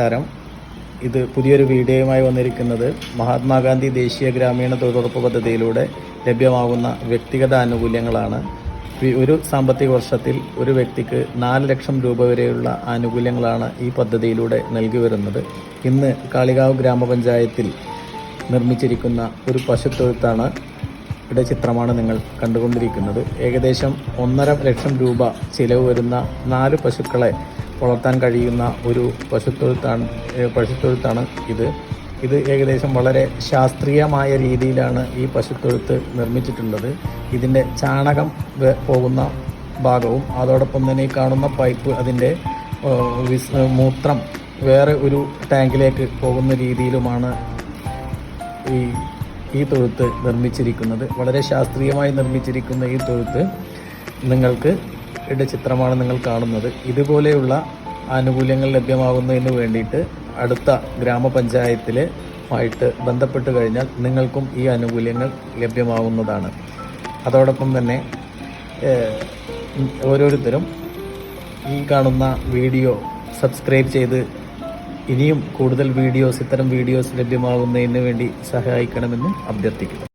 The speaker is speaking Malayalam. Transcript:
നമസ്കാരം. ഇത് പുതിയൊരു വീഡിയോയുമായി വന്നിരിക്കുന്നത് മഹാത്മാഗാന്ധി ദേശീയ ഗ്രാമീണ തൊഴിലുറപ്പ് പദ്ധതിയിലൂടെ ലഭ്യമാകുന്ന വ്യക്തിഗത ആനുകൂല്യങ്ങളാണ്. ഒരു സാമ്പത്തിക വർഷത്തിൽ ഒരു വ്യക്തിക്ക് 4 ലക്ഷം രൂപ വരെയുള്ള ആനുകൂല്യങ്ങളാണ് ഈ പദ്ധതിയിലൂടെ നൽകി വരുന്നത്. ഇന്ന് കാളികാവ് ഗ്രാമപഞ്ചായത്തിൽ നിർമ്മിച്ചിരിക്കുന്ന ഒരു പശുത്തൊഴുത്താണ് യുടെ ചിത്രമാണ് നിങ്ങൾ കണ്ടുകൊണ്ടിരിക്കുന്നത്. ഏകദേശം 1.5 ലക്ഷം രൂപ ചിലവ് വരുന്ന 4 പശുക്കളെ വളർത്താൻ കഴിയുന്ന ഒരു പശുത്തൊഴുത്താണ് ഇത് ഏകദേശം വളരെ ശാസ്ത്രീയമായ രീതിയിലാണ് ഈ പശുത്തൊഴുത്ത് നിർമ്മിച്ചിട്ടുള്ളത്. ഇതിൻ്റെ ചാണകം പോകുന്ന ഭാഗവും അതോടൊപ്പം തന്നെ ഈ കാണുന്ന പൈപ്പ് അതിൻ്റെ മൂത്രം വേറെ ഒരു ടാങ്കിലേക്ക് പോകുന്ന രീതിയിലുമാണ് ഈ തൊഴുത്ത് നിർമ്മിച്ചിരിക്കുന്നത്. വളരെ ശാസ്ത്രീയമായി നിർമ്മിച്ചിരിക്കുന്ന ഈ തൊഴുത്ത് ചിത്രമാണ് നിങ്ങൾ കാണുന്നത്. ഇതുപോലെയുള്ള ആനുകൂല്യങ്ങൾ ലഭ്യമാകുന്നതിന് വേണ്ടിയിട്ട് അടുത്ത ഗ്രാമപഞ്ചായത്തിലുമായിട്ട് ബന്ധപ്പെട്ട് കഴിഞ്ഞാൽ നിങ്ങൾക്കും ഈ ആനുകൂല്യങ്ങൾ ലഭ്യമാകുന്നതാണ്. അതോടൊപ്പം തന്നെ ഓരോരുത്തരും ഈ കാണുന്ന വീഡിയോ സബ്സ്ക്രൈബ് ചെയ്ത് ഇനിയും കൂടുതൽ ഇത്തരം വീഡിയോസ് ലഭ്യമാകുന്നതിന് വേണ്ടി സഹായിക്കണമെന്നും അഭ്യർത്ഥിക്കുന്നു.